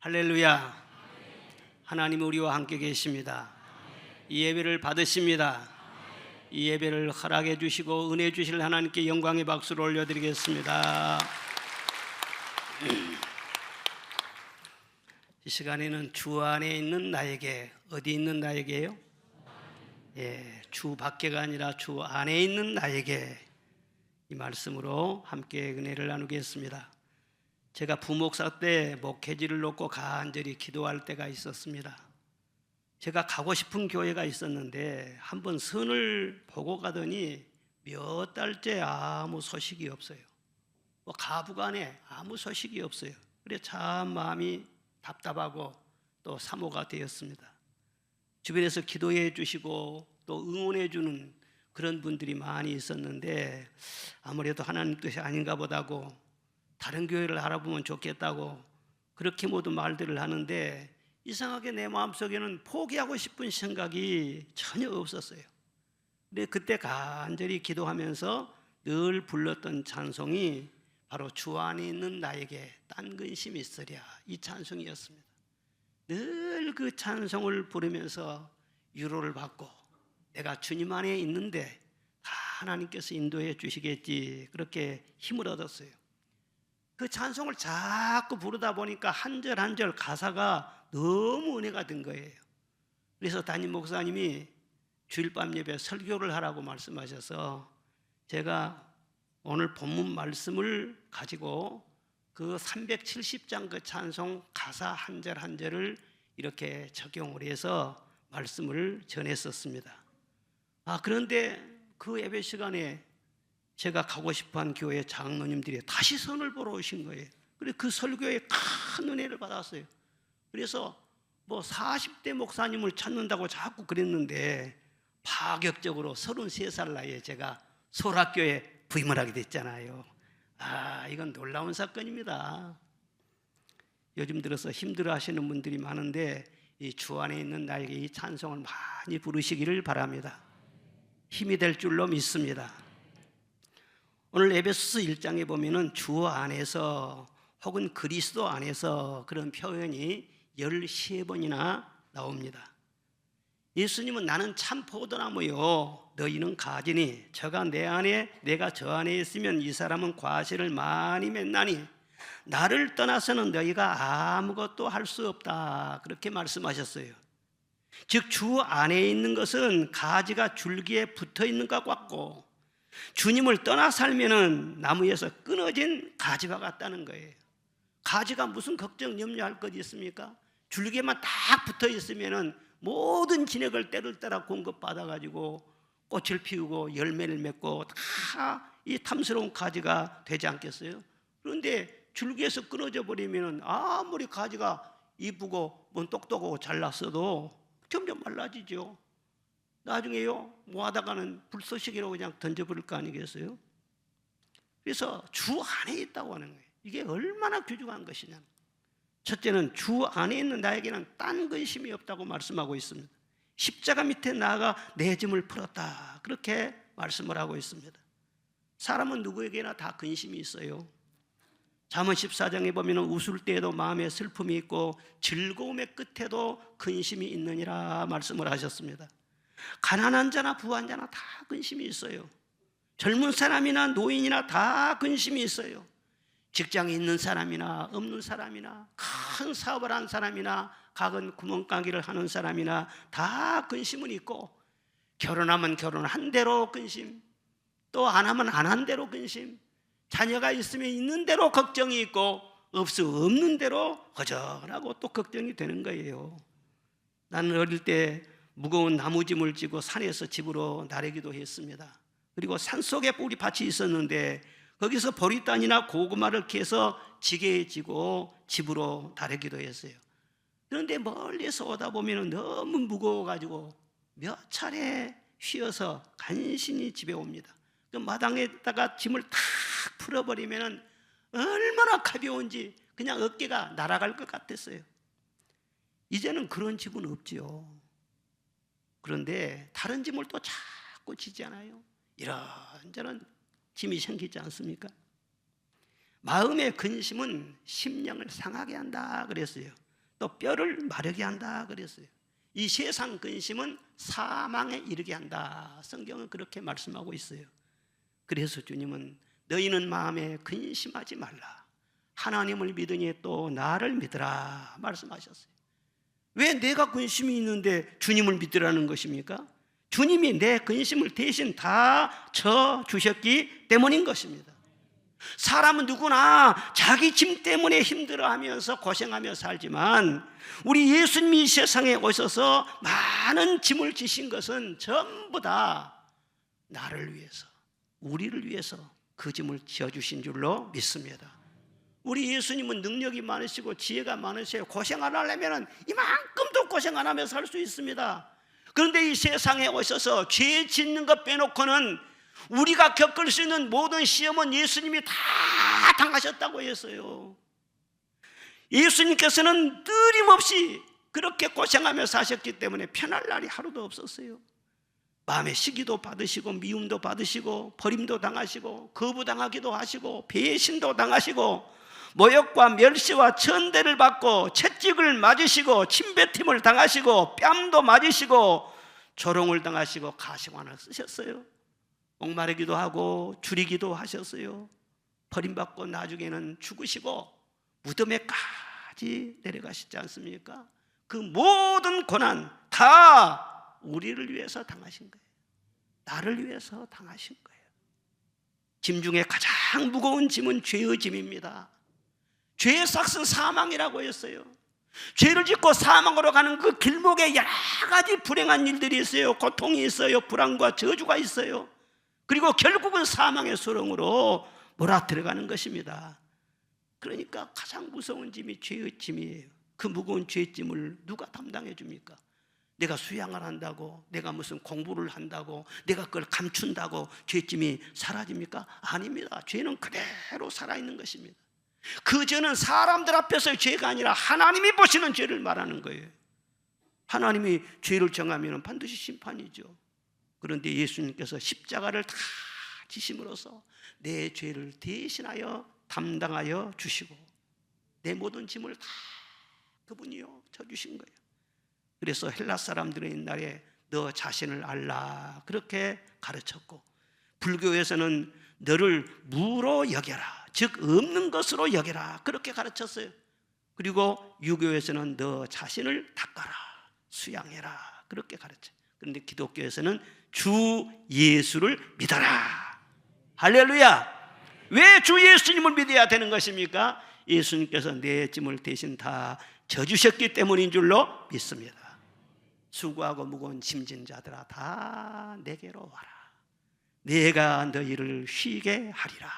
할렐루야. 하나님 우리와 함께 계십니다. 이 예배를 받으십니다. 이 예배를 허락해 주시고 은혜 주실 하나님께 영광의 박수를 올려드리겠습니다. 이 시간에는 주 안에 있는 나에게, 어디 있는 나에게요? 주 밖에가 아니라 주 안에 있는 나에게, 이 말씀으로 함께 은혜를 나누겠습니다. 제가 부목사 때 목회지를 놓고 간절히 기도할 때가 있었습니다. 제가 가고 싶은 교회가 있었는데 한번 선을 보고 가더니 몇 달째 아무 소식이 없어요. 가부간에 아무 소식이 없어요. 그래서 참 마음이 답답하고 또 사모가 되었습니다. 주변에서 기도해 주시고 또 응원해 주는 그런 분들이 많이 있었는데 아무래도 하나님 뜻이 아닌가 보다고, 다른 교회를 알아보면 좋겠다고 그렇게 모두 말들을 하는데, 이상하게 내 마음속에는 포기하고 싶은 생각이 전혀 없었어요. 근데 그때 간절히 기도하면서 늘 불렀던 찬송이 바로 주 안에 있는 나에게 딴 근심이 있으랴, 이 찬송이었습니다. 늘 그 찬송을 부르면서 위로를 받고, 내가 주님 안에 있는데 다 하나님께서 인도해 주시겠지, 그렇게 힘을 얻었어요. 그 찬송을 자꾸 부르다 보니까 한 절 한 절 가사가 너무 은혜가 된 거예요. 그래서 담임 목사님이 주일 밤 예배 설교를 하라고 말씀하셔서 제가 오늘 본문 말씀을 가지고 그 370장 그 찬송 가사 한 절 한 절을 이렇게 적용을 해서 말씀을 전했었습니다. 그런데 그 예배 시간에 제가 가고 싶어한 교회 장로님들이 다시 선을 보러 오신 거예요. 그래서 그 설교에 큰 은혜를 받았어요. 그래서 40대 목사님을 찾는다고 자꾸 그랬는데 파격적으로 33살 나이에 제가 설학교에 부임을 하게 됐잖아요. 이건 놀라운 사건입니다. 요즘 들어서 힘들어 하시는 분들이 많은데 이 주 안에 있는 나에게 이 찬송을 많이 부르시기를 바랍니다. 힘이 될 줄로 믿습니다. 오늘 에베소서 1장에 보면은 주 안에서 혹은 그리스도 안에서 그런 표현이 13번이나 나옵니다. 예수님은 나는 참 포도나무요 너희는 가지니 저가 내 안에 내가 저 안에 있으면 이 사람은 과실을 많이 맺나니 나를 떠나서는 너희가 아무것도 할 수 없다, 그렇게 말씀하셨어요. 즉 주 안에 있는 것은 가지가 줄기에 붙어 있는 것 같고, 주님을 떠나 살면은 나무에서 끊어진 가지와 같다는 거예요. 가지가 무슨 걱정 염려할 것이 있습니까? 줄기에만 딱 붙어 있으면은 모든 진액을 때를 따라 공급받아 가지고 꽃을 피우고 열매를 맺고 다 이 탐스러운 가지가 되지 않겠어요? 그런데 줄기에서 끊어져 버리면은 아무리 가지가 이쁘고 똑똑하고 잘났어도 점점 말라지죠. 나중에요, 하다가는 불쏘시개로 그냥 던져버릴 거 아니겠어요? 그래서 주 안에 있다고 하는 거예요. 이게 얼마나 귀중한 것이냐. 첫째는 주 안에 있는 나에게는 딴 근심이 없다고 말씀하고 있습니다. 십자가 밑에 나아가 내 짐을 풀었다, 그렇게 말씀을 하고 있습니다. 사람은 누구에게나 다 근심이 있어요. 잠언 14장에 보면 웃을 때에도 마음에 슬픔이 있고 즐거움의 끝에도 근심이 있느니라 말씀을 하셨습니다. 가난한 자나 부한 자나 다 근심이 있어요. 젊은 사람이나 노인이나 다 근심이 있어요. 직장에 있는 사람이나 없는 사람이나 큰 사업을 한 사람이나 작은 구멍가게를 하는 사람이나 다 근심은 있고, 결혼하면 결혼한 대로 근심, 또 안 하면 안 한 대로 근심, 자녀가 있으면 있는 대로 걱정이 있고 없는 대로 허전하고 또 걱정이 되는 거예요. 나는 어릴 때 무거운 나무짐을 지고 산에서 집으로 나르기도 했습니다. 그리고 산속에 뿌리 밭이 있었는데 거기서 보리단이나 고구마를 캐서 지게에 지고 집으로 다르기도 했어요. 그런데 멀리서 오다 보면 너무 무거워가지고 몇 차례 쉬어서 간신히 집에 옵니다. 그 마당에다가 짐을 탁 풀어버리면 얼마나 가벼운지 그냥 어깨가 날아갈 것 같았어요. 이제는 그런 집은 없지요. 그런데 다른 짐을 또 자꾸 지잖아요. 이런저런 짐이 생기지 않습니까? 마음의 근심은 심령을 상하게 한다 그랬어요. 또 뼈를 마르게 한다 그랬어요. 이 세상 근심은 사망에 이르게 한다. 성경은 그렇게 말씀하고 있어요. 그래서 주님은 너희는 마음에 근심하지 말라. 하나님을 믿으니 또 나를 믿으라 말씀하셨어요. 왜 내가 근심이 있는데 주님을 믿으라는 것입니까? 주님이 내 근심을 대신 다 져주셨기 때문인 것입니다. 사람은 누구나 자기 짐 때문에 힘들어하면서 고생하며 살지만 우리 예수님이 이 세상에 오셔서 많은 짐을 지신 것은 전부 다 나를 위해서, 우리를 위해서 그 짐을 지어주신 줄로 믿습니다. 우리 예수님은 능력이 많으시고 지혜가 많으세요. 고생 안 하려면 이만큼도 고생 안 하며 살 수 있습니다. 그런데 이 세상에 오셔서 죄 짓는 것 빼놓고는 우리가 겪을 수 있는 모든 시험은 예수님이 다 당하셨다고 했어요. 예수님께서는 끊임없이 그렇게 고생하며 사셨기 때문에 편할 날이 하루도 없었어요. 마음의 시기도 받으시고 미움도 받으시고 버림도 당하시고 거부당하기도 하시고 배신도 당하시고 모욕과 멸시와 천대를 받고 채찍을 맞으시고 침뱉음을 당하시고 뺨도 맞으시고 조롱을 당하시고 가시관을 쓰셨어요. 목마르기도 하고 줄이기도 하셨어요. 버림받고 나중에는 죽으시고 무덤에까지 내려가시지 않습니까? 그 모든 고난 다 우리를 위해서 당하신 거예요. 나를 위해서 당하신 거예요. 짐 중에 가장 무거운 짐은 죄의 짐입니다. 죄의 삭은 사망이라고 했어요. 죄를 짓고 사망으로 가는 그 길목에 여러 가지 불행한 일들이 있어요. 고통이 있어요. 불안과 저주가 있어요. 그리고 결국은 사망의 수렁으로 몰아 들어가는 것입니다. 그러니까 가장 무서운 짐이 죄의 짐이에요. 그 무거운 죄의 짐을 누가 담당해 줍니까? 내가 수양을 한다고, 내가 무슨 공부를 한다고, 내가 그걸 감춘다고 죄짐이 사라집니까? 아닙니다. 죄는 그대로 살아있는 것입니다. 그 죄는 사람들 앞에서의 죄가 아니라 하나님이 보시는 죄를 말하는 거예요. 하나님이 죄를 정하면 반드시 심판이죠. 그런데 예수님께서 십자가를 다 지심으로써 내 죄를 대신하여 담당하여 주시고 내 모든 짐을 다 그분이요 져주신 거예요. 그래서 헬라 사람들은 옛날에 너 자신을 알라 그렇게 가르쳤고, 불교에서는 너를 무로 여겨라, 즉 없는 것으로 여겨라 그렇게 가르쳤어요. 그리고 유교에서는 너 자신을 닦아라, 수양해라 그렇게 가르쳐요. 그런데 기독교에서는 주 예수를 믿어라. 할렐루야. 왜 주 예수님을 믿어야 되는 것입니까? 예수님께서 내 짐을 대신 다 져주셨기 때문인 줄로 믿습니다. 수고하고 무거운 짐진 자들아 다 내게로 와라. 내가 너희를 쉬게 하리라.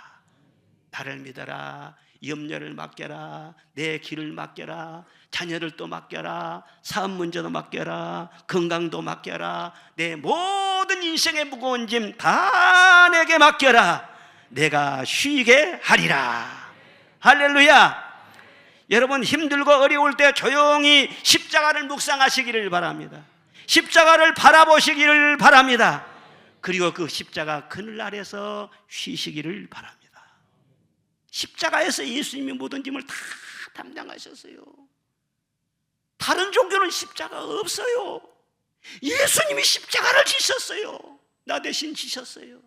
나를 믿어라. 염려를 맡겨라. 내 길을 맡겨라. 자녀를 또 맡겨라. 사업 문제도 맡겨라. 건강도 맡겨라. 내 모든 인생의 무거운 짐 다 내게 맡겨라. 내가 쉬게 하리라. 할렐루야. 여러분 힘들고 어려울 때 조용히 십자가를 묵상하시기를 바랍니다. 십자가를 바라보시기를 바랍니다. 그리고 그 십자가 그늘날에서 쉬시기를 바랍니다. 십자가에서 예수님이 모든 짐을 다 담당하셨어요. 다른 종교는 십자가 없어요. 예수님이 십자가를 지셨어요. 나 대신 지셨어요.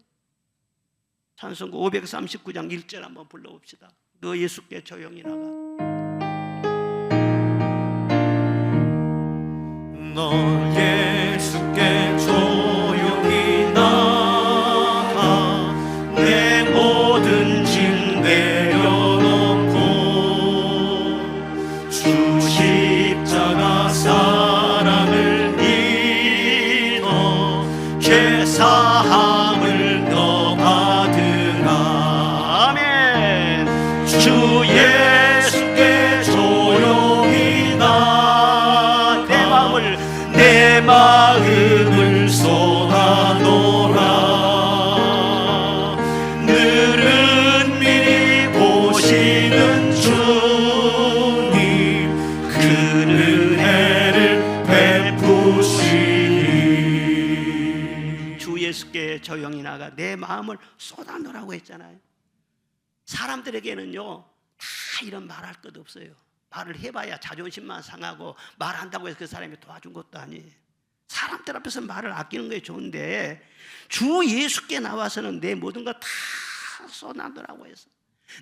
찬송가 539장 1절 한번 불러봅시다. 너 예수께 조용히 나가. 너 예수께 조용히 나가 내 모든 짐 내려놓고 주 십자가 사랑을 믿어 죄사함을 너 받으라. 아멘. 주 예수께 조용히 나 내 마음을 쏟아놓으라. 늘은 미리 보시는 주님 그 은혜를 베푸시니. 주 예수께 조용히 나가 내 마음을 쏟아놓으라고 했잖아요. 사람들에게는요 다 이런 말할 것 없어요. 말을 해봐야 자존심만 상하고 말한다고 해서 그 사람이 도와준 것도 아니에요. 사람들 앞에서 말을 아끼는 게 좋은데 주 예수께 나와서는 내 모든 거 다 쏟아놓으라고 해서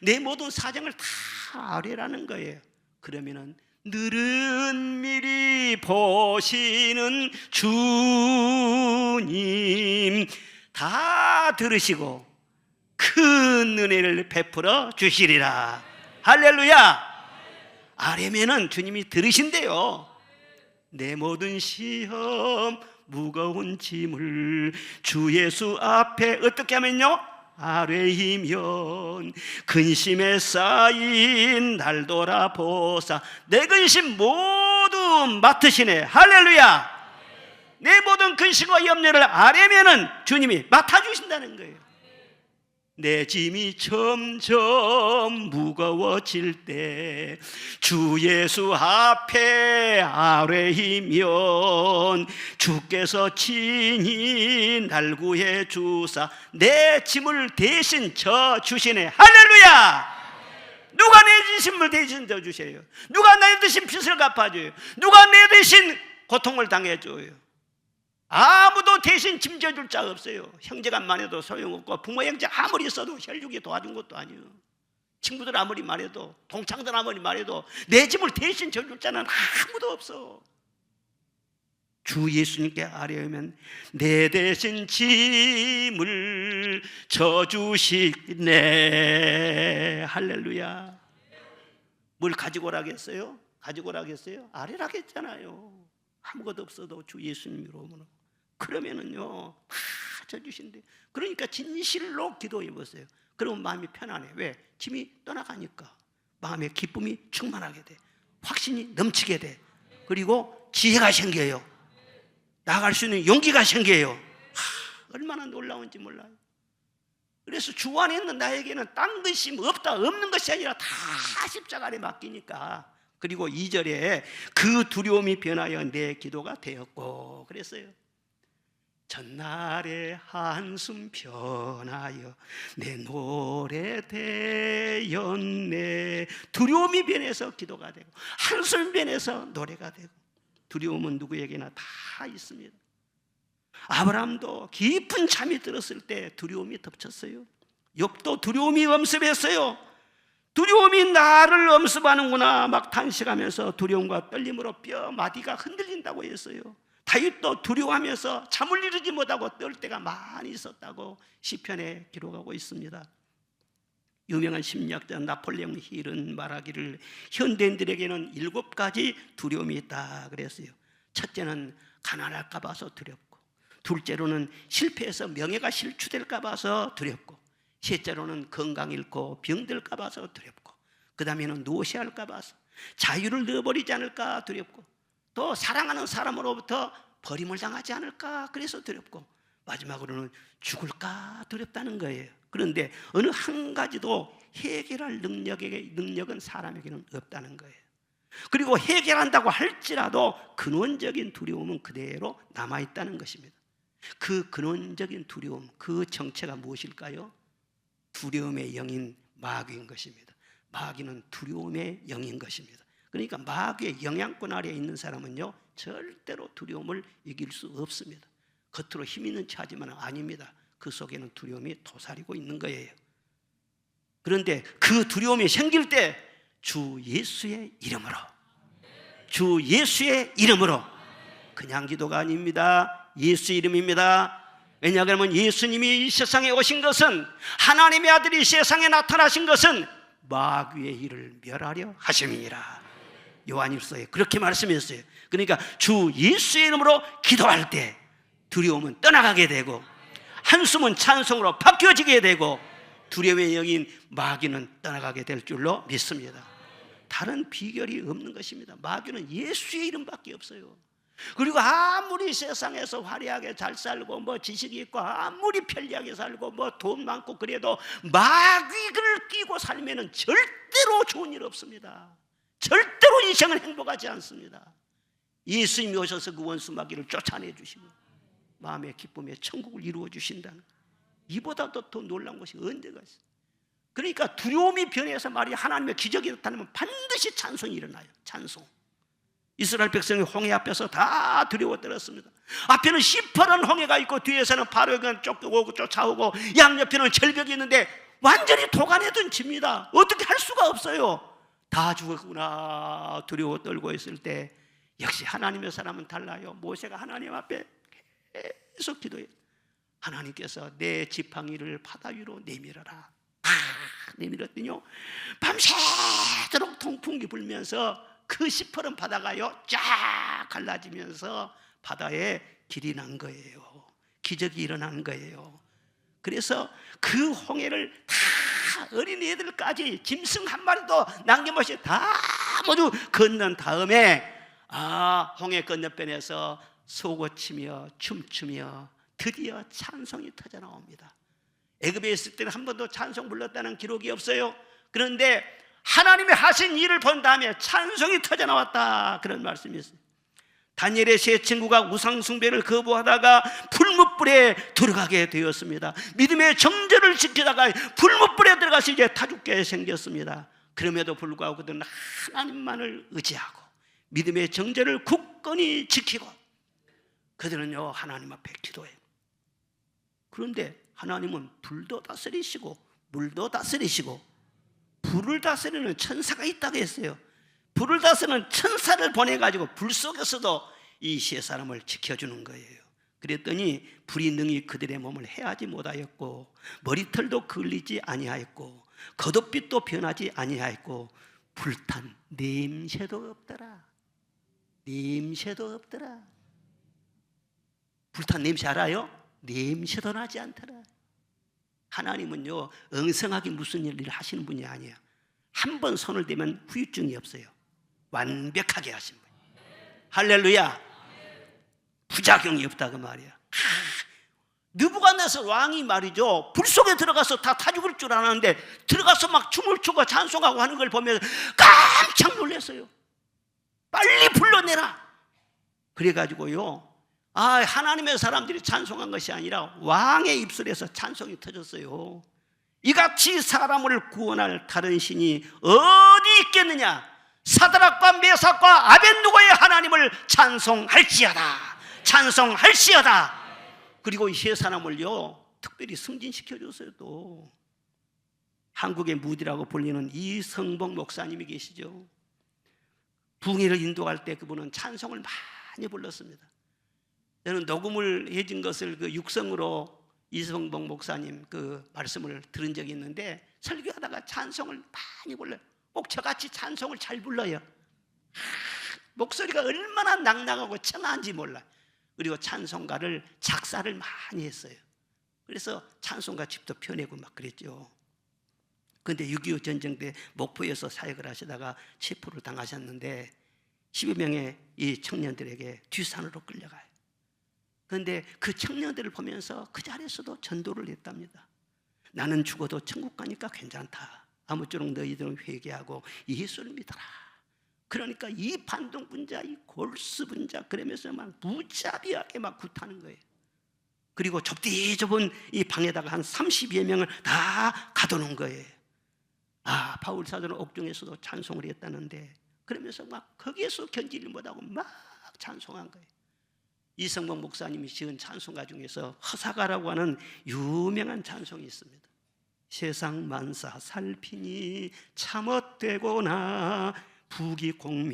내 모든 사정을 다 아뢰라는 거예요. 그러면은 늘은 미리 보시는 주님 다 들으시고 큰 은혜를 베풀어 주시리라. 할렐루야. 아뢰면은 주님이 들으신대요. 내 모든 시험 무거운 짐을 주 예수 앞에 어떻게 하면요? 아뢰이면 근심에 쌓인 날 돌아보사 내 근심 모두 맡으시네. 할렐루야. 내 모든 근심과 염려를 아뢰면은 주님이 맡아주신다는 거예요. 내 짐이 점점 무거워질 때 주 예수 앞에 아뢰이면 주께서 친히 날 구해 주사 내 짐을 대신 져 주시네. 할렐루야. 누가 내 짐을 대신 져 주세요? 누가 내 대신 빚을 갚아줘요? 누가 내 대신 고통을 당해줘요? 아무도 대신 짐져줄 자가 없어요. 형제간만 해도 소용없고 부모 형제 아무리 있어도 혈육이 도와준 것도 아니에요. 친구들 아무리 말해도 동창들 아무리 말해도 내 짐을 대신 져줄 자는 아무도 없어. 주 예수님께 아뢰면 내 대신 짐을 져주시네. 할렐루야. 뭘 가지고 오라겠어요? 가지고 오라겠어요? 아뢰라겠잖아요. 아무것도 없어도 주 예수님으로 오면 그러면은요 다 져주신대. 그러니까 진실로 기도해 보세요. 그러면 마음이 편안해. 왜? 짐이 떠나가니까 마음에 기쁨이 충만하게 돼. 확신이 넘치게 돼. 그리고 지혜가 생겨요. 나아갈 수 있는 용기가 생겨요. 얼마나 놀라운지 몰라요. 그래서 주 안에 있는 나에게는 딴 것이 없다, 없는 것이 아니라 다 십자가 안에 맡기니까. 그리고 2절에 그 두려움이 변하여 내 기도가 되었고 그랬어요. 전날의 한숨 변하여 내 노래 되었네. 두려움이 변해서 기도가 되고 한숨 변해서 노래가 되고. 두려움은 누구에게나 다 있습니다. 아브라함도 깊은 잠이 들었을 때 두려움이 덮쳤어요. 욥도 두려움이 엄습했어요. 두려움이 나를 엄습하는구나 막 탄식하면서 두려움과 떨림으로 뼈 마디가 흔들린다고 했어요. 다윗도 두려워하면서 잠을 이루지 못하고 떨 때가 많이 있었다고 시편에 기록하고 있습니다. 유명한 심리학자 나폴레옹 힐은 말하기를 현대인들에게는 7가지 두려움이 있다 그랬어요. 첫째는 가난할까 봐서 두렵고, 둘째로는 실패해서 명예가 실추될까 봐서 두렵고, 셋째로는 건강 잃고 병들까 봐서 두렵고, 그 다음에는 노시할까 봐서, 자유를 넣어버리지 않을까 두렵고, 또 사랑하는 사람으로부터 버림을 당하지 않을까 그래서 두렵고, 마지막으로는 죽을까 두렵다는 거예요. 그런데 어느 한 가지도 해결할 능력은 사람에게는 없다는 거예요. 그리고 해결한다고 할지라도 근원적인 두려움은 그대로 남아있다는 것입니다. 그 근원적인 두려움, 그 정체가 무엇일까요? 두려움의 영인 마귀인 것입니다. 마귀는 두려움의 영인 것입니다. 그러니까 마귀의 영향권 아래에 있는 사람은요 절대로 두려움을 이길 수 없습니다. 겉으로 힘 있는 척하지만 아닙니다. 그 속에는 두려움이 도사리고 있는 거예요. 그런데 그 두려움이 생길 때 주 예수의 이름으로, 주 예수의 이름으로, 그냥 기도가 아닙니다. 예수 이름입니다. 왜냐하면 예수님이 이 세상에 오신 것은, 하나님의 아들이 세상에 나타나신 것은 마귀의 일을 멸하려 하심이니라. 요한일서에 그렇게 말씀했어요. 그러니까 주 예수의 이름으로 기도할 때 두려움은 떠나가게 되고 한숨은 찬송으로 바뀌어지게 되고 두려움의 영인 마귀는 떠나가게 될 줄로 믿습니다. 다른 비결이 없는 것입니다. 마귀는 예수의 이름밖에 없어요. 그리고 아무리 세상에서 화려하게 잘 살고 뭐 지식이 있고 아무리 편리하게 살고 뭐 돈 많고 그래도 마귀를 끼고 살면은 절대로 좋은 일 없습니다. 절대로 인생은 행복하지 않습니다. 예수님이 오셔서 그 원수 마귀를 쫓아내 주시고 마음의 기쁨에 천국을 이루어 주신다는, 이보다 더 놀라운 것이 언제가 있어요. 그러니까 두려움이 변해서 말이 하나님의 기적이 나타나면 반드시 찬송이 일어나요. 찬송. 이스라엘 백성이 홍해 앞에서 다 두려워 떨었습니다. 앞에는 시퍼런 홍해가 있고 뒤에서는 바로가 쫓아오고 양옆에는 절벽이 있는데 완전히 도가내던 집니다. 어떻게 할 수가 없어요. 다 죽었구나 두려워 떨고 있을 때 역시 하나님의 사람은 달라요. 모세가 하나님 앞에 계속 기도해요. 하나님께서 내 지팡이를 바다 위로 내밀어라. 내밀었더니요 밤새도록 통풍이 불면서 그 시퍼런 바다가요 쫙 갈라지면서 바다에 길이 난 거예요. 기적이 일어난 거예요. 그래서 그 홍해를 다 어린이들까지 짐승 한 마리도 남김없이 다 모두 건넌 다음에 홍해 건너편에서 쏘고치며 춤추며 드디어 찬송이 터져 나옵니다. 애굽에 있을 때는 한 번도 찬송 불렀다는 기록이 없어요. 그런데 하나님의 하신 일을 본 다음에 찬송이 터져 나왔다 그런 말씀이 있어요. 다니엘의 세 친구가 우상 숭배를 거부하다가 불못불에 들어가게 되었습니다. 믿음의 정절을 지키다가 불못불에 들어가서 이제 타 죽게 생겼습니다. 그럼에도 불구하고 그들은 하나님만을 의지하고 믿음의 정절을 굳건히 지키고 그들은요 하나님 앞에 기도해요. 그런데 하나님은 불도 다스리시고 물도 다스리시고 불을 다스리는 천사가 있다고 했어요. 불을 다스리는 천사를 보내가지고 불 속에서도 이 세 사람을 지켜주는 거예요. 그랬더니 불이 능히 그들의 몸을 해하지 못하였고 머리털도 걸리지 아니하였고 겉옷빛도 변하지 아니하였고 불탄 냄새도 없더라. 냄새도 없더라. 불탄 냄새 알아요? 냄새도 나지 않더라. 하나님은요 엉성하게 무슨 일을 하시는 분이 아니에요. 한 번 손을 대면 후유증이 없어요. 완벽하게 하신 분이에요. 할렐루야. 부작용이 없다 그 말이야. 느부갓네살 왕이 말이죠 불 속에 들어가서 다 타 죽을 줄 알았는데 들어가서 막 춤을 추고 찬송하고 하는 걸 보면서 깜짝 놀랐어요. 빨리 불러내라. 그래가지고요 하나님의 사람들이 찬송한 것이 아니라 왕의 입술에서 찬송이 터졌어요. 이같이 사람을 구원할 다른 신이 어디 있겠느냐. 사드락과 메삭과 아벳느고의 하나님을 찬송할지어다. 찬송할지어다. 그리고 이 세 사람을요 특별히 승진시켜줬어요. 또 한국의 무디라고 불리는 이성복 목사님이 계시죠. 부흥회를 인도할 때 그분은 찬송을 많이 불렀습니다. 저는 녹음을 해준 것을 그 육성으로 이성복 목사님 그 말씀을 들은 적이 있는데 설교하다가 찬송을 많이 불러요. 꼭 저같이 찬송을 잘 불러요. 목소리가 얼마나 낭낭하고 청아한지 몰라요. 그리고 찬송가를 작사를 많이 했어요. 그래서 찬송가 집도 펴내고 막 그랬죠. 그런데 6.25 전쟁 때 목포에서 사역을 하시다가 체포를 당하셨는데 10여 명의 이 청년들에게 뒷산으로 끌려가요. 그런데 그 청년들을 보면서 그 자리에서도 전도를 했답니다. 나는 죽어도 천국 가니까 괜찮다. 아무쪼록 너희들은 회개하고 예수를 믿어라. 그러니까 이 반동분자, 이 골수분자 그러면서 막 무자비하게 막 굿하는 거예요. 그리고 좁은 이 방에다가 한 30여 명을 다 가둬놓은 거예요. 바울 사도는 옥중에서도 찬송을 했다는데 그러면서 막 거기에서 견디를 못하고 막 찬송한 거예요. 이성복 목사님이 지은 찬송가 중에서 허사가라고 하는 유명한 찬송이 있습니다. 세상 만사 살피니 참헛되거나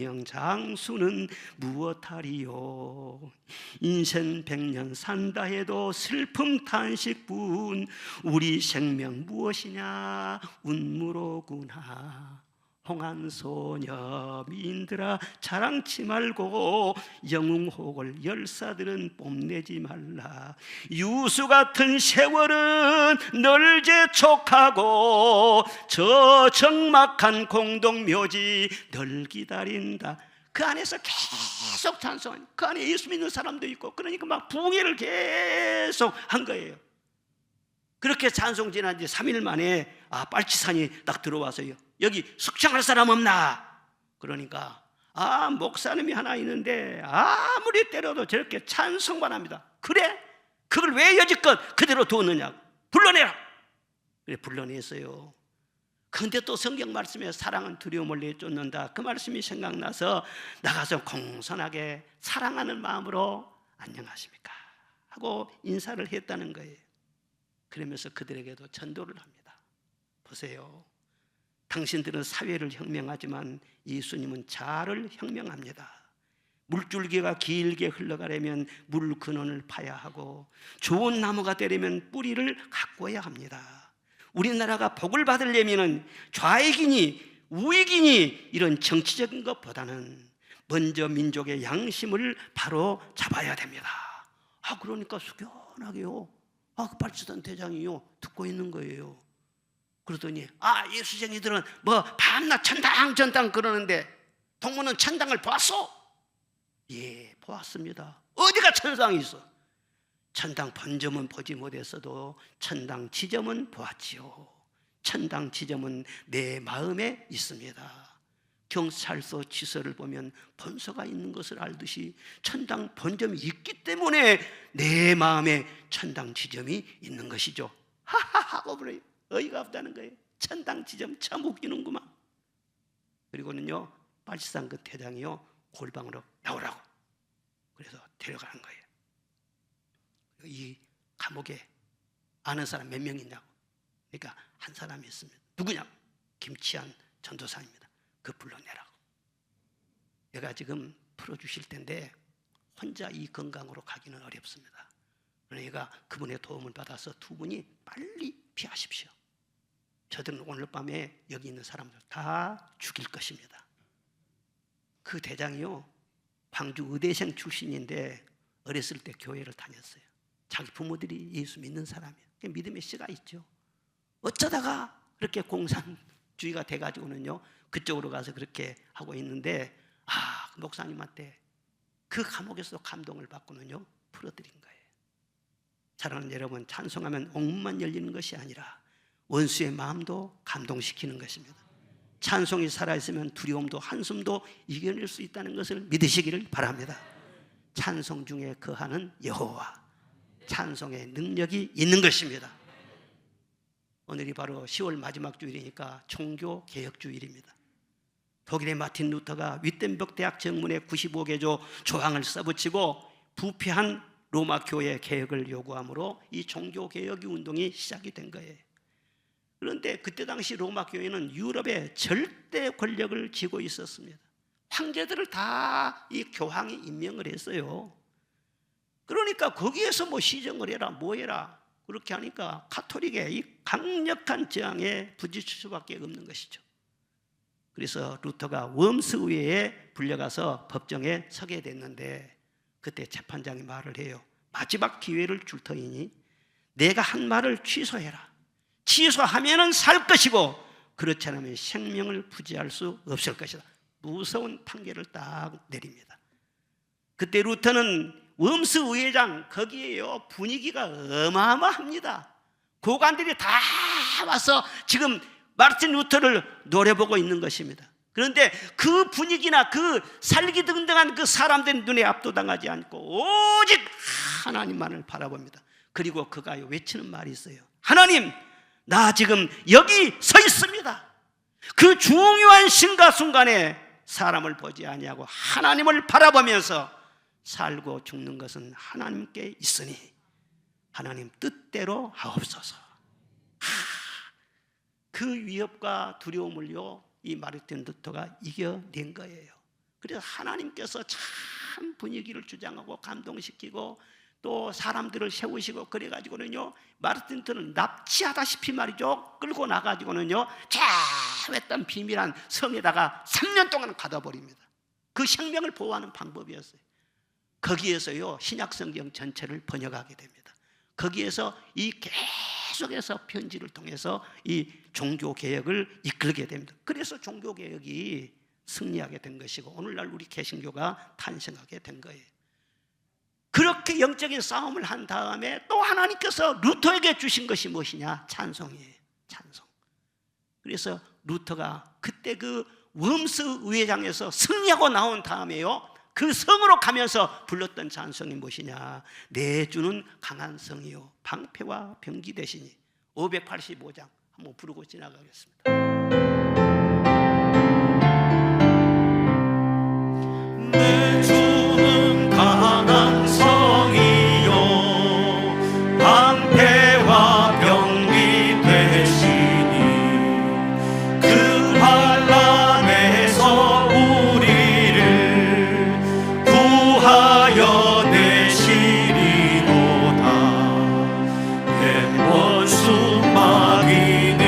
부귀공명장수는 무엇하리요. 인생 100년 산다 해도 슬픔 탄식뿐 우리 생명 무엇이냐 운무로구나. 홍한소녀 미인들아 자랑치 말고 영웅혹을 열사들은 뽐내지 말라. 유수같은 세월은 널 재촉하고 저 적막한 공동묘지 널 기다린다. 그 안에서 계속 찬송하니 그 안에 예수 믿는 사람도 있고 그러니까 막 부흥회를 계속 한 거예요. 그렇게 찬송 지난 지 3일 만에 빨치산이 딱 들어와서요 여기 숙청할 사람 없나? 그러니까 목사님이 하나 있는데 아무리 때려도 저렇게 찬송만 합니다. 그래? 그걸 왜 여지껏 그대로 두었느냐고 불러내라. 그래 불러냈어요. 근데 또 성경 말씀에 사랑은 두려움을 내쫓는다, 그 말씀이 생각나서 나가서 공손하게 사랑하는 마음으로 안녕하십니까 하고 인사를 했다는 거예요. 그러면서 그들에게도 전도를 합니다. 보세요, 당신들은 사회를 혁명하지만 예수님은 자아를 혁명합니다. 물줄기가 길게 흘러가려면 물 근원을 파야 하고 좋은 나무가 되려면 뿌리를 가꿔야 합니다. 우리나라가 복을 받으려면 좌익이니 우익이니 이런 정치적인 것보다는 먼저 민족의 양심을 바로 잡아야 됩니다. 그러니까 숙연하게요, 그 발치단 대장이요 듣고 있는 거예요. 그러더니 예수쟁이들은 뭐 밤낮 천당 그러는데 동무는 천당을 보았소? 예, 보았습니다. 어디가 천당이 있어? 천당 본점은 보지 못했어도 천당 지점은 보았지요. 천당 지점은 내 마음에 있습니다. 경찰서 지서를 보면 본서가 있는 것을 알듯이 천당 본점이 있기 때문에 내 마음에 천당 지점이 있는 것이죠. 하하하고 그래요. 어이가 없다는 거예요. 천당 지점 참 웃기는구만. 그리고는요, 빨치산 그 대장이요 골방으로 나오라고 그래서 데려가는 거예요. 이 감옥에 아는 사람 몇 명 있냐고. 그러니까 한 사람이 있습니다. 누구냐? 김치한 전도사입니다. 그 불러내라고. 얘가 지금 풀어주실 텐데 혼자 이 건강으로 가기는 어렵습니다. 그러나 얘가 그분의 도움을 받아서 두 분이 빨리 피하십시오. 저들은 오늘 밤에 여기 있는 사람들 다 죽일 것입니다. 그 대장이요 광주 의대생 출신인데 어렸을 때 교회를 다녔어요. 자기 부모들이 예수 믿는 사람이에요. 믿음의 씨가 있죠. 어쩌다가 그렇게 공산주의가 돼가지고는요 그쪽으로 가서 그렇게 하고 있는데 목사님한테 그 감옥에서 감동을 받고는요 풀어드린 거예요. 사랑하는 여러분, 찬송하면 옥문만 열리는 것이 아니라 원수의 마음도 감동시키는 것입니다. 찬송이 살아있으면 두려움도 한숨도 이겨낼 수 있다는 것을 믿으시기를 바랍니다. 찬송 중에 거하는 여호와, 찬송의 능력이 있는 것입니다. 오늘이 바로 10월 마지막 주일이니까 종교개혁주일입니다. 독일의 마틴 루터가 윗덴버그 대학 정문에 95개조 조항을 써붙이고 부패한 로마 교회 개혁을 요구함으로 이 종교개혁 운동이 시작이 된 거예요. 그런데 그때 당시 로마 교회는 유럽의 절대 권력을 쥐고 있었습니다. 황제들을 다 이 교황이 임명을 했어요. 그러니까 거기에서 뭐 시정을 해라 뭐 해라 그렇게 하니까 가톨릭의 이 강력한 저항에 부딪힐 수밖에 없는 것이죠. 그래서 루터가 웜스 의회에 불려가서 법정에 서게 됐는데 그때 재판장이 말을 해요. 마지막 기회를 줄 터이니 내가 한 말을 취소해라. 취소하면은 살 것이고 그렇지 않으면 생명을 부지할 수 없을 것이다. 무서운 판결을 딱 내립니다. 그때 루터는 웜스 의회장 거기에요 분위기가 어마어마합니다. 고관들이 다 와서 지금 마르틴 루터를 노려보고 있는 것입니다. 그런데 그 분위기나 그 살기등등한 그 사람들 눈에 압도당하지 않고 오직 하나님만을 바라봅니다. 그리고 그가 외치는 말이 있어요. 하나님, 나 지금 여기 서 있습니다. 그 중요한 순간에 사람을 보지 아니하고 하나님을 바라보면서 살고 죽는 것은 하나님께 있으니 하나님 뜻대로 하옵소서. 그 위협과 두려움을요 이 마르틴 루터가 이겨낸 거예요. 그래서 하나님께서 참 분위기를 주장하고 감동시키고 또 사람들을 세우시고 그래가지고는요 마르틴 루터는 납치하다시피 말이죠 끌고 나가지고는요 자했던 비밀한 성에다가 3년 동안 가둬버립니다. 그 생명을 보호하는 방법이었어요. 거기에서요 신약성경 전체를 번역하게 됩니다. 거기에서 이 계속해서 편지를 통해서 이 종교개혁을 이끌게 됩니다. 그래서 종교개혁이 승리하게 된 것이고 오늘날 우리 개신교가 탄생하게 된 거예요. 그렇게 영적인 싸움을 한 다음에 또 하나님께서 루터에게 주신 것이 무엇이냐? 찬송이에요. 찬송. 그래서 루터가 그때 그 웜스 의회장에서 승리하고 나온 다음에요 그 성으로 가면서 불렀던 찬송이 무엇이냐? 내 주는 강한 성이요 방패와 병기 되시니 585장 한번 부르고 지나가겠습니다. 내 주는 강한 성이요 방패와 병기 되시니 그 환난에서 우리를 구하여 내시리로다. 원수 마귀는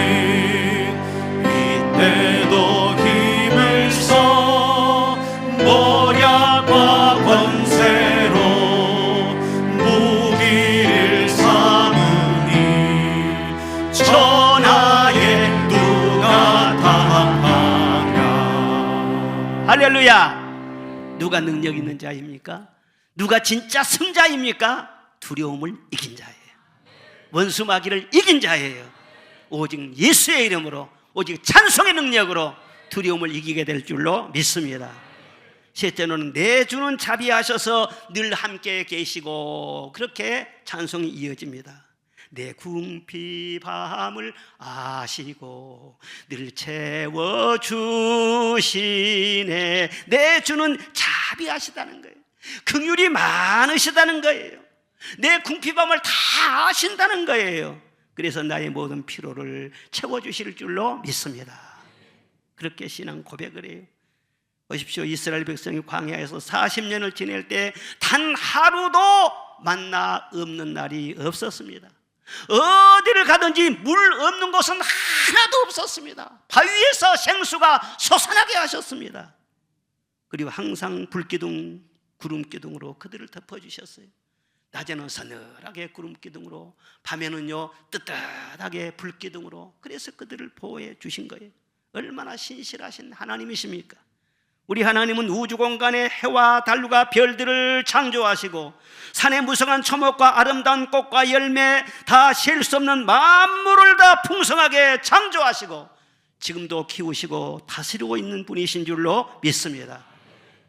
이때도 힘을 써 모략과 권세로 무기를 삼으니 천하에 누가 당하랴. 할렐루야! 누가 능력 있는 자입니까? 누가 진짜 승자입니까? 두려움을 이긴 자예요. 원수 마귀를 이긴 자예요. 오직 예수의 이름으로, 오직 찬송의 능력으로 두려움을 이기게 될 줄로 믿습니다. 셋째로는 내 주는 자비하셔서 늘 함께 계시고, 그렇게 찬송이 이어집니다. 내 궁핍함을 아시고 늘 채워주시네. 내 주는 자비하시다는 거예요. 긍휼이 많으시다는 거예요. 내 궁핍함을 다 아신다는 거예요. 그래서 나의 모든 피로를 채워주실 줄로 믿습니다. 그렇게 신앙 고백을 해요. 보십시오. 이스라엘 백성이 광야에서 40년을 지낼 때 단 하루도 만나 없는 날이 없었습니다. 어디를 가든지 물 없는 곳은 하나도 없었습니다. 바위에서 생수가 솟아나게 하셨습니다. 그리고 항상 불기둥, 구름기둥으로 그들을 덮어주셨어요. 낮에는 서늘하게 구름기둥으로, 밤에는요 뜨뜻하게 불기둥으로, 그래서 그들을 보호해 주신 거예요. 얼마나 신실하신 하나님이십니까? 우리 하나님은 우주공간의 해와 달과 별들을 창조하시고 산의 무성한 초목과 아름다운 꽃과 열매, 다 셀 수 없는 만물을 다 풍성하게 창조하시고 지금도 키우시고 다스리고 있는 분이신 줄로 믿습니다.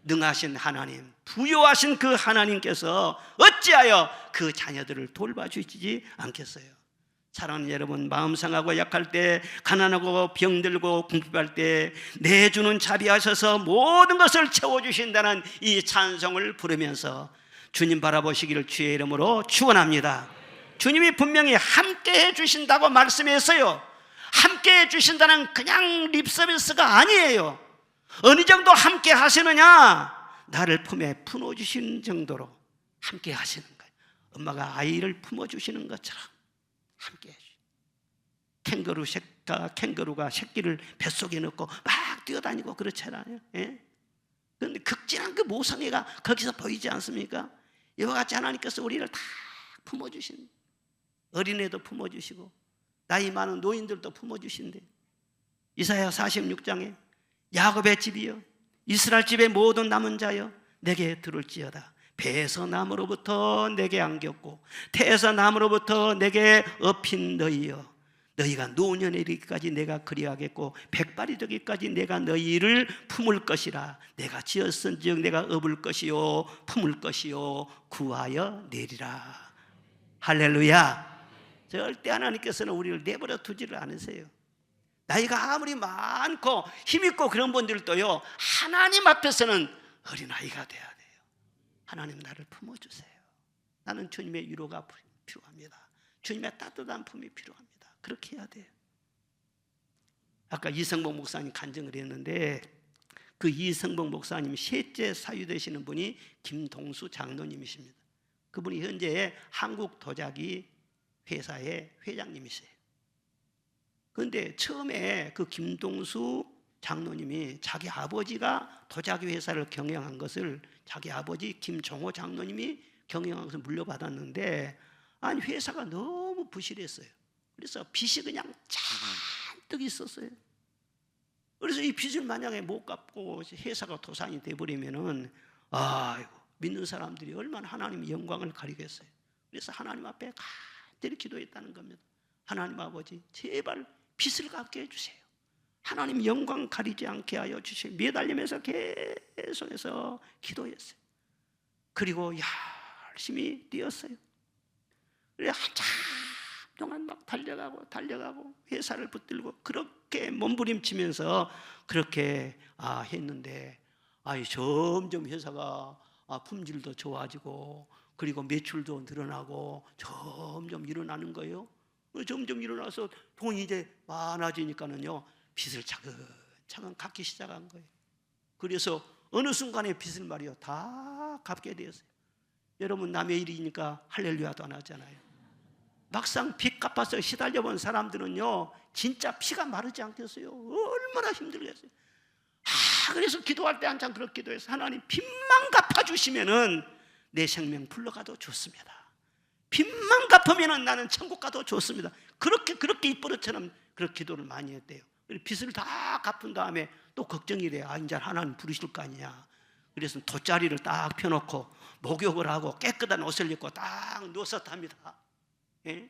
능하신 하나님, 부요하신 그 하나님께서 어찌하여 그 자녀들을 돌봐주시지 않겠어요? 사랑하는 여러분, 마음 상하고 약할 때, 가난하고 병들고 궁핍할 때 내 주는 자비하셔서 모든 것을 채워주신다는 이 찬송을 부르면서 주님 바라보시기를 주의 이름으로 축원합니다. 주님이 분명히 함께 해주신다고 말씀했어요. 함께 해주신다는 그냥 립서비스가 아니에요. 어느 정도 함께 하시느냐? 나를 품에 품어주시는 정도로 함께 하시는 거예요. 엄마가 아이를 품어주시는 것처럼 함께 해주시죠. 캥거루가 새끼를 뱃속에 넣고 막 뛰어다니고 그렇잖아요. 예? 그런데 극진한 그 모성애가 거기서 보이지 않습니까? 이와 같이 하나님께서 우리를 다 품어주신, 어린애도 품어주시고 나이 많은 노인들도 품어주신대. 이사야 46장에 야곱의 집이여, 이스라엘 집의 모든 남은 자여, 내게 들을지어다. 배에서 남으로부터 내게 안겼고 태에서 남으로부터 내게 업힌 너희여, 너희가 노년에 이르기까지 내가 그리하겠고 백발이 되기까지 내가 너희를 품을 것이라. 내가 지었은즉 내가 업을 것이요 품을 것이요 구하여 내리라. 할렐루야. 절대 하나님께서는 우리를 내버려 두지를 않으세요. 나이가 아무리 많고 힘있고 그런 분들도요, 하나님 앞에서는 어린아이가 돼야 돼요. 하나님, 나를 품어주세요. 나는 주님의 위로가 필요합니다. 주님의 따뜻한 품이 필요합니다. 그렇게 해야 돼요. 아까 이성복 목사님 간증을 했는데, 그 이성복 목사님 셋째 사유 되시는 분이 김동수 장로님이십니다. 그분이 현재 한국 도자기 회사의 회장님이세요. 그런데 처음에 그 김동수 장로님이 자기 아버지가 도자기 회사를 경영한 것을 자기 아버지 김종호 장로님이 경영한 것을 물려받았는데, 아니 회사가 너무 부실했어요. 그래서 빚이 그냥 잔뜩 있었어요. 그래서 이 빚을 만약에 못 갚고 회사가 도산이 돼버리면은, 아이고, 믿는 사람들이 얼마나 하나님의 영광을 가리겠어요. 그래서 하나님 앞에 간절히 기도했다는 겁니다. 하나님 아버지, 제발 빚을 갚게 해주세요. 하나님 영광 가리지 않게 하여 주시고, 매달리면서 계속해서 기도했어요. 그리고 열심히 뛰었어요. 그래 한참 동안 막 달려가고 회사를 붙들고 그렇게 몸부림치면서 그렇게 했는데 점점 회사가 품질도 좋아지고 그리고 매출도 늘어나고 점점 일어나는 거예요. 점점 일어나서 돈이 이제 많아지니까는요 빚을 차근차근 갚기 시작한 거예요. 그래서 어느 순간에 빚을 말이요 다 갚게 되었어요. 여러분 남의 일이니까 할렐루야도 안 하잖아요. 막상 빚 갚아서 시달려본 사람들은요 진짜 피가 마르지 않겠어요? 얼마나 힘들겠어요. 그래서 기도할 때 한참 그렇게 기도해서 하나님 빚만 갚아주시면은 내 생명 불러가도 좋습니다. 빚만 갚으면은 나는 천국 가도 좋습니다. 그렇게 입버릇처럼 그렇게 기도를 많이 했대요. 빚을 다 갚은 다음에 또 걱정이 돼요. 이제 하나님 부르실 거 아니냐. 그래서 돗자리를 딱 펴놓고 목욕을 하고 깨끗한 옷을 입고 딱 누워서 합니다. 예?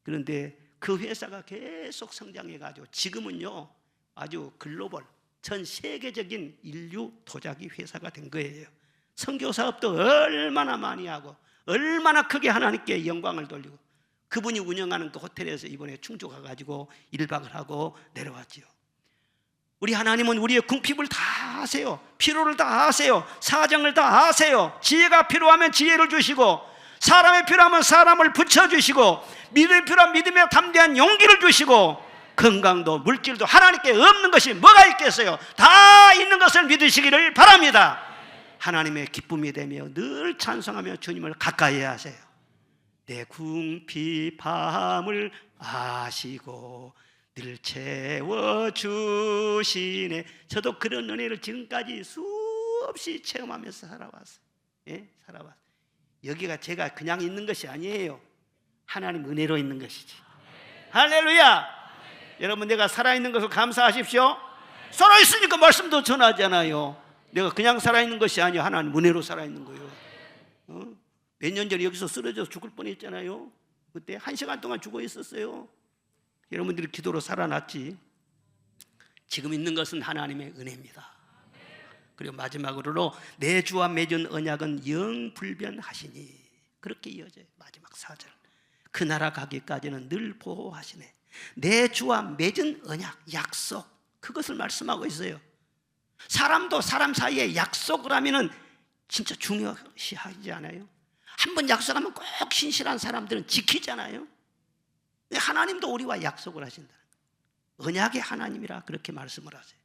그런데 그 회사가 계속 성장해가지고 지금은요 아주 글로벌 전 세계적인 인류 도자기 회사가 된 거예요. 선교 사업도 얼마나 많이 하고 얼마나 크게 하나님께 영광을 돌리고 그분이 운영하는 그 호텔에서 이번에 충주 가가지고 1박을 하고 내려왔지요. 우리 하나님은 우리의 궁핍을 다 아세요. 필요를 다 아세요. 사정을 다 아세요. 지혜가 필요하면 지혜를 주시고 사람이 필요하면 사람을 붙여주시고 믿음이 필요하면 믿음에 담대한 용기를 주시고 건강도 물질도 하나님께 없는 것이 뭐가 있겠어요. 다 있는 것을 믿으시기를 바랍니다. 하나님의 기쁨이 되며 늘 찬송하며 주님을 가까이 하세요. 내 궁핍함을 아시고 늘 채워주시네. 저도 그런 은혜를 지금까지 수없이 체험하면서 살아왔어요. 예? 살아왔어요. 여기가 제가 그냥 있는 것이 아니에요. 하나님 은혜로 있는 것이지. 할렐루야. 여러분 내가 살아있는 것을 감사하십시오. 살아있으니까 말씀도 전하잖아요. 내가 그냥 살아있는 것이 아니에요. 하나님 은혜로 살아있는 거예요. 몇 년 전에 여기서 쓰러져서 죽을 뻔했잖아요. 그때 1시간 동안 죽어 있었어요. 여러분들이 기도로 살아났지. 지금 있는 것은 하나님의 은혜입니다. 그리고 마지막으로 내 주와 맺은 언약은 영불변하시니 그렇게 이어져요. 마지막 4절 그 나라 가기까지는 늘 보호하시네. 내 주와 맺은 언약, 약속 그것을 말씀하고 있어요. 사람도 사람 사이에 약속을 하면은 진짜 중요시하지 않아요? 한번 약속하면 꼭 신실한 사람들은 지키잖아요. 하나님도 우리와 약속을 하신다는 거예요. 언약의 하나님이라 그렇게 말씀을 하세요.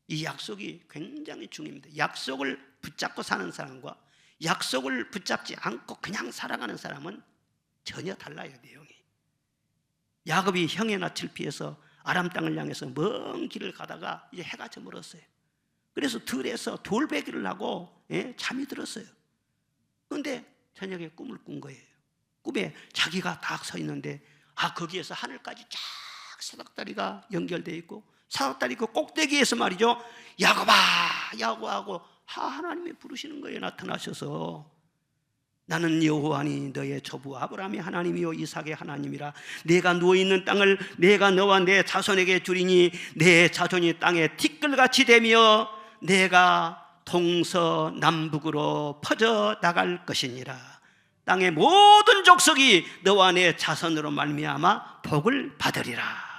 이 약속이 굉장히 중요합니다. 약속을 붙잡고 사는 사람과 약속을 붙잡지 않고 그냥 살아가는 사람은 전혀 달라요. 내용이. 야곱이 형의 낯을 피해서 아람 땅을 향해서 먼 길을 가다가 이제 해가 저물었어요. 그래서 들에서 돌베기를 하고 잠이 들었어요. 그런데 저녁에 꿈을 꾼 거예요. 꿈에 자기가 딱 서 있는데 거기에서 하늘까지 쫙 사닥다리가 연결되어 있고 사닥다리 그 꼭대기에서 말이죠, 야곱아 야곱하고 하나님이 부르시는 거예요. 나타나셔서 나는 여호와니 너의 조부 아브라함의 하나님이요 이삭의 하나님이라. 내가 누워있는 땅을 내가 너와 내 자손에게 주리니 내 자손이 땅에 티끌같이 되며 내가 동서남북으로 퍼져 나갈 것이니라. 땅의 모든 족속이 너와 내 자손으로 말미암아 복을 받으리라.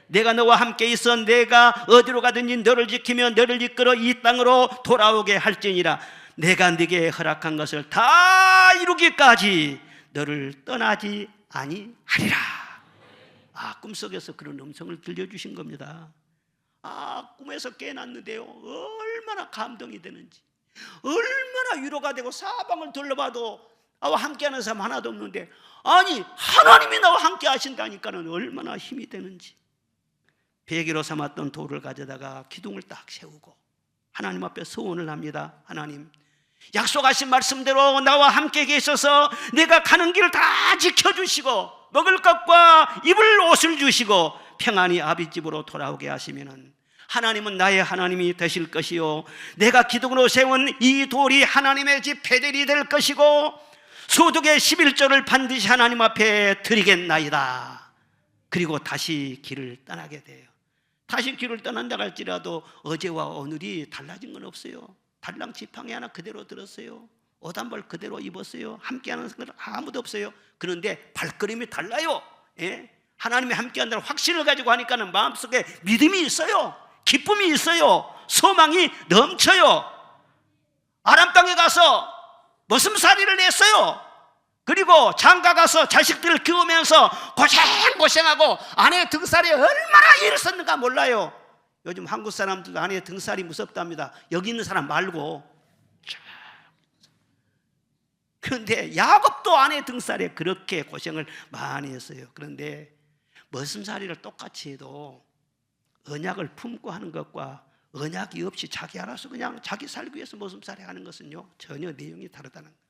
내가 너와 함께 있어 내가 어디로 가든지 너를 지키며 너를 이끌어 이 땅으로 돌아오게 할지니라. 내가 네게 허락한 것을 다 이루기까지 너를 떠나지 아니하리라. 꿈속에서 그런 음성을 들려주신 겁니다. 꿈에서 깨났는데요, 얼마나 감동이 되는지, 얼마나 위로가 되고 사방을 둘러봐도 나와 함께하는 사람 하나도 없는데 하나님이 나와 함께 하신다니까는 얼마나 힘이 되는지. 베개로 삼았던 돌을 가져다가 기둥을 딱 세우고 하나님 앞에 소원을 합니다. 하나님, 약속하신 말씀대로 나와 함께 계셔서 내가 가는 길을 다 지켜주시고 먹을 것과 입을 옷을 주시고 평안히 아비 집으로 돌아오게 하시면은 하나님은 나의 하나님이 되실 것이요 내가 기둥으로 세운 이 돌이 하나님의 집 베델이 될 것이고 소득의 11조를 반드시 하나님 앞에 드리겠나이다. 그리고 다시 길을 떠나게 돼요. 다시 길을 떠난다 할지라도 어제와 오늘이 달라진 건 없어요. 달랑 지팡이 하나 그대로 들었어요. 옷 한 벌 그대로 입었어요. 함께하는 사람 아무도 없어요. 그런데 발걸음이 달라요. 예? 하나님이 함께한다는 확신을 가지고 하니까는 마음속에 믿음이 있어요. 기쁨이 있어요. 소망이 넘쳐요. 아람 땅에 가서 머슴살이를 했어요. 그리고 장가 가서 자식들을 키우면서 고생하고 아내 등살이 얼마나 일을 썼는가 몰라요. 요즘 한국 사람들도 아내 등살이 무섭답니다. 여기 있는 사람 말고. 그런데 야곱도 아내 등살에 그렇게 고생을 많이 했어요. 그런데 머슴살이를 똑같이 해도 언약을 품고 하는 것과 언약이 없이 자기 알아서 그냥 자기 살기 위해서 머슴살이 하는 것은요 전혀 내용이 다르다는 거예요.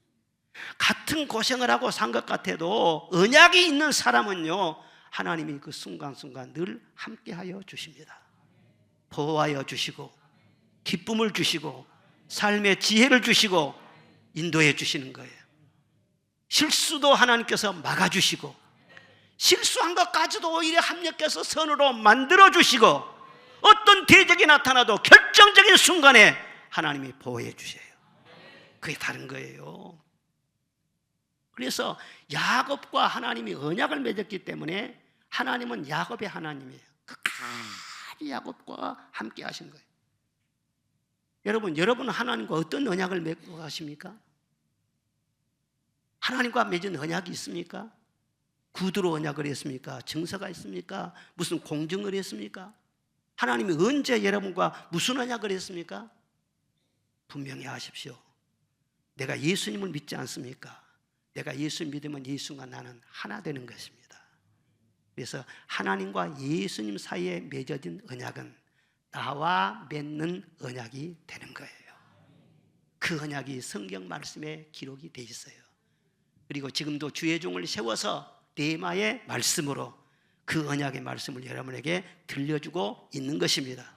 같은 고생을 하고 산 것 같아도 언약이 있는 사람은요 하나님이 그 순간순간 늘 함께하여 주십니다. 보호하여 주시고 기쁨을 주시고 삶의 지혜를 주시고 인도해 주시는 거예요. 실수도 하나님께서 막아주시고 실수한 것까지도 오히려 합력해서 선으로 만들어주시고 어떤 대적이 나타나도 결정적인 순간에 하나님이 보호해 주셔요. 그게 다른 거예요. 그래서 야곱과 하나님이 언약을 맺었기 때문에 하나님은 야곱의 하나님이에요. 끝까지 야곱과 함께 하신 거예요. 여러분은 하나님과 어떤 언약을 맺고 가십니까? 하나님과 맺은 언약이 있습니까? 구두로 언약을 했습니까? 증서가 있습니까? 무슨 공증을 했습니까? 하나님이 언제 여러분과 무슨 언약을 했습니까? 분명히 아십시오. 내가 예수님을 믿지 않습니까? 내가 예수 믿으면 예수와 나는 하나 되는 것입니다. 그래서 하나님과 예수님 사이에 맺어진 언약은 나와 맺는 언약이 되는 거예요. 그 언약이 성경 말씀에 기록이 돼 있어요. 그리고 지금도 주의 종을 세워서 레마의 말씀으로 그 언약의 말씀을 여러분에게 들려주고 있는 것입니다.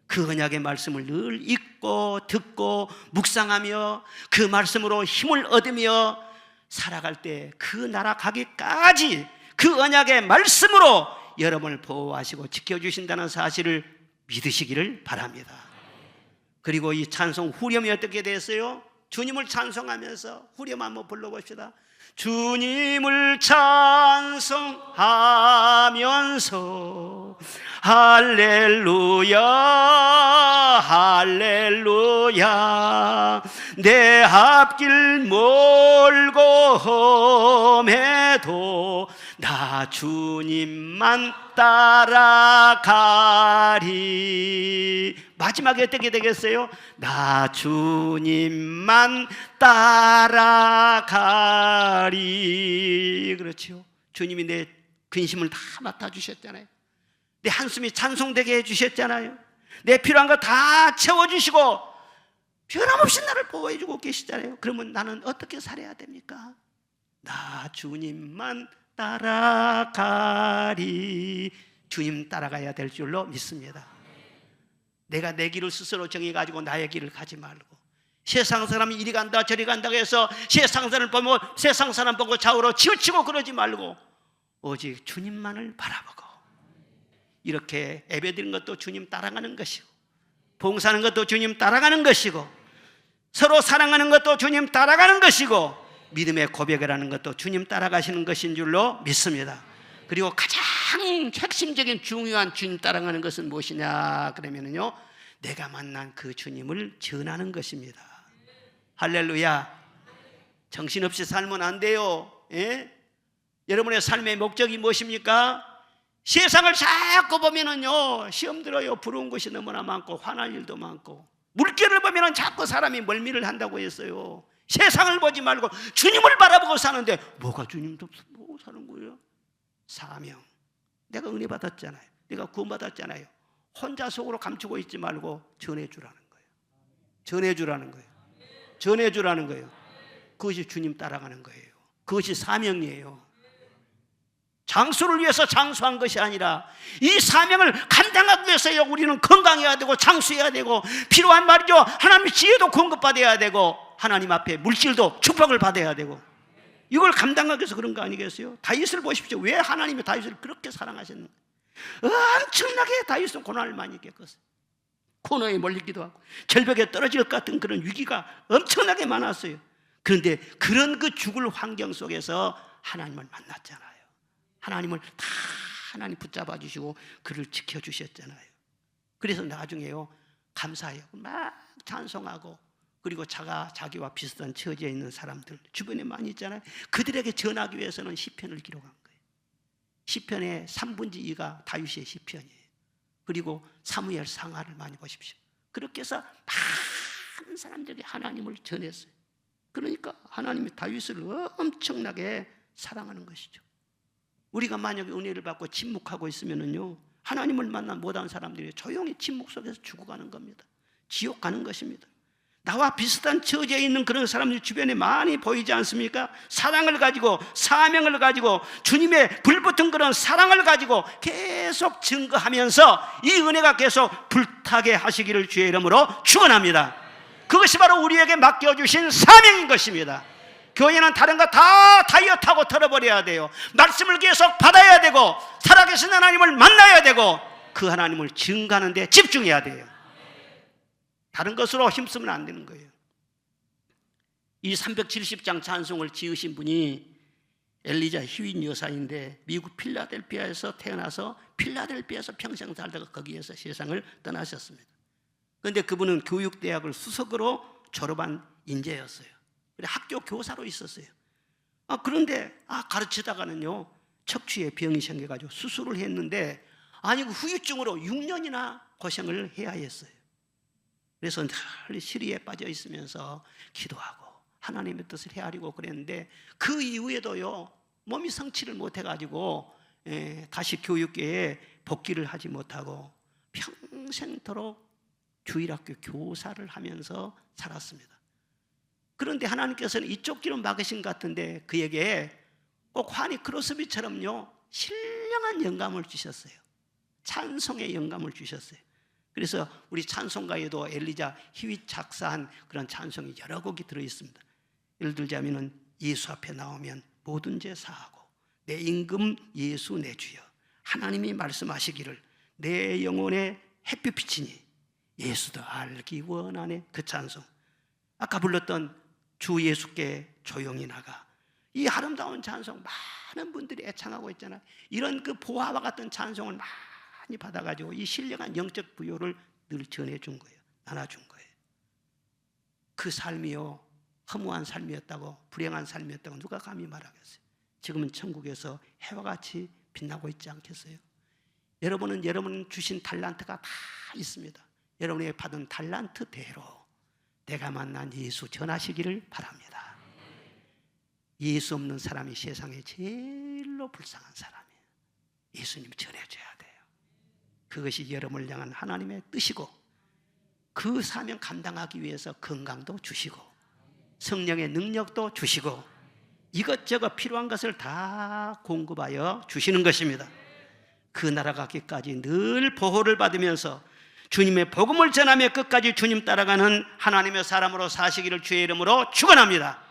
그 언약의 말씀을 늘 읽고 듣고 묵상하며 그 말씀으로 힘을 얻으며 살아갈 때 그 나라 가기까지 그 언약의 말씀으로 여러분을 보호하시고 지켜주신다는 사실을 믿으시기를 바랍니다. 그리고 이 찬송 후렴이 어떻게 됐어요? 주님을 찬송하면서 후렴 한번 불러봅시다. 주님을 찬송하면서 할렐루야 할렐루야 내 앞길 멀고 험해도 나 주님만 따라가리. 마지막에 어떻게 되겠어요? 나 주님만 따라가리. 그렇죠? 주님이 내 근심을 다 맡아주셨잖아요. 내 한숨이 찬송되게 해주셨잖아요. 내 필요한 거 다 채워주시고 변함없이 나를 보호해주고 계시잖아요. 그러면 나는 어떻게 살아야 됩니까? 나 주님만 따라가리. 주님 따라가야 될 줄로 믿습니다. 내가 내 길을 스스로 정해가지고 나의 길을 가지 말고 세상 사람이 이리 간다 저리 간다고 해서 세상 사람 보고 좌우로 치우치고 그러지 말고 오직 주님만을 바라보고 이렇게 예배드리는 것도 주님 따라가는 것이고 봉사하는 것도 주님 따라가는 것이고 서로 사랑하는 것도 주님 따라가는 것이고 믿음의 고백을 하는 것도 주님 따라가시는 것인 줄로 믿습니다. 그리고 가장 핵심적인 중요한 주님 따라가는 것은 무엇이냐 그러면요 내가 만난 그 주님을 전하는 것입니다. 할렐루야. 정신없이 살면 안 돼요. 예? 여러분의 삶의 목적이 무엇입니까? 세상을 자꾸 보면은요 시험 들어요. 부러운 것이 너무나 많고 화날 일도 많고 물결을 보면은 자꾸 사람이 멀미를 한다고 했어요. 세상을 보지 말고 주님을 바라보고 사는데 뭐가 주님도 보고 사는 거예요? 사명. 내가 은혜 받았잖아요. 내가 구원 받았잖아요. 혼자 속으로 감추고 있지 말고 전해주라는 거예요. 전해주라는 거예요. 전해주라는 거예요. 그것이 주님 따라가는 거예요. 그것이 사명이에요. 장수를 위해서 장수한 것이 아니라 이 사명을 감당하기 위해서요 우리는 건강해야 되고 장수해야 되고 필요한 말이죠. 하나님의 지혜도 공급받아야 되고 하나님 앞에 물질도 축복을 받아야 되고 이걸 감당하기 위해서 그런 거 아니겠어요? 다윗을 보십시오. 왜 하나님이 다윗을 그렇게 사랑하셨는가? 엄청나게 다윗은 고난을 많이 겪었어요. 코너에 몰리기도 하고 절벽에 떨어질 것 같은 그런 위기가 엄청나게 많았어요. 그런데 그런 그 죽을 환경 속에서 하나님을 만났잖아요. 하나님을 다 하나님 붙잡아 주시고 그를 지켜주셨잖아요. 그래서 나중에요, 감사해요. 막 찬송하고, 그리고 자기와 비슷한 처지에 있는 사람들 주변에 많이 있잖아요. 그들에게 전하기 위해서는 시편을 기록한 거예요. 시편의 3분의 2가 다윗의 시편이에요. 그리고 사무엘 상하를 많이 보십시오. 그렇게 해서 많은 사람들이 하나님을 전했어요. 그러니까 하나님이 다윗을 엄청나게 사랑하는 것이죠. 우리가 만약에 은혜를 받고 침묵하고 있으면요, 하나님을 만나 못한 사람들이 조용히 침묵 속에서 죽어가는 겁니다. 지옥 가는 것입니다. 나와 비슷한 처지에 있는 그런 사람들 주변에 많이 보이지 않습니까? 사랑을 가지고, 사명을 가지고, 주님의 불붙은 그런 사랑을 가지고 계속 증거하면서 이 은혜가 계속 불타게 하시기를 주의 이름으로 축원합니다. 그것이 바로 우리에게 맡겨주신 사명인 것입니다. 교회는 다른 거 다 다이어트하고 털어버려야 돼요. 말씀을 계속 받아야 되고, 살아계신 하나님을 만나야 되고, 그 하나님을 증거하는 데 집중해야 돼요. 다른 것으로 힘쓰면 안 되는 거예요. 이 370장 찬송을 지으신 분이 엘리자 히윈 여사인데, 미국 필라델피아에서 태어나서 필라델피아에서 평생 살다가 거기에서 세상을 떠나셨습니다. 그런데 그분은 교육대학을 수석으로 졸업한 인재였어요. 학교 교사로 있었어요. 그런데 가르치다가는요, 척추에 병이 생겨가지고 수술을 했는데, 아니 그 후유증으로 6년이나 고생을 해야 했어요. 그래서 늘 시리에 빠져 있으면서 기도하고 하나님의 뜻을 헤아리고 그랬는데, 그 이후에도요, 몸이 성취를 못해가지고 다시 교육계에 복귀를 하지 못하고 평생토록 주일학교 교사를 하면서 살았습니다. 그런데 하나님께서는 이쪽 길은 막으신 것 같은데 그에게 꼭 환희 크로스비처럼요, 신령한 영감을 주셨어요. 찬송의 영감을 주셨어요. 그래서 우리 찬송가에도 엘리자 히윗 작사한 그런 찬송이 여러 곡이 들어있습니다. 예를 들자면 예수 앞에 나오면 모든 죄 사하고 내 임금 예수 내 주여, 하나님이 말씀하시기를 내 영혼의 햇빛이니 예수도 알기 원하네. 그 찬송, 아까 불렀던 주 예수께 조용히 나가, 이 아름다운 찬송 많은 분들이 애창하고 있잖아요. 이런 그 보화와 같은 찬송을 많이 받아가지고 이 신령한 영적 부요를 늘 전해준 거예요. 나눠준 거예요. 그 삶이요, 허무한 삶이었다고, 불행한 삶이었다고 누가 감히 말하겠어요? 지금은 천국에서 해와 같이 빛나고 있지 않겠어요? 여러분은 여러분 주신 달란트가 다 있습니다. 여러분이 받은 달란트대로 내가 만난 예수 전하시기를 바랍니다. 예수 없는 사람이 세상에 제일로 불쌍한 사람이에요. 예수님 전해줘야 돼요. 그것이 여러분을 향한 하나님의 뜻이고, 그 사명 감당하기 위해서 건강도 주시고 성령의 능력도 주시고 이것저것 필요한 것을 다 공급하여 주시는 것입니다. 그 나라 가기까지 늘 보호를 받으면서 주님의 복음을 전하며 끝까지 주님 따라가는 하나님의 사람으로 사시기를 주의 이름으로 축원합니다.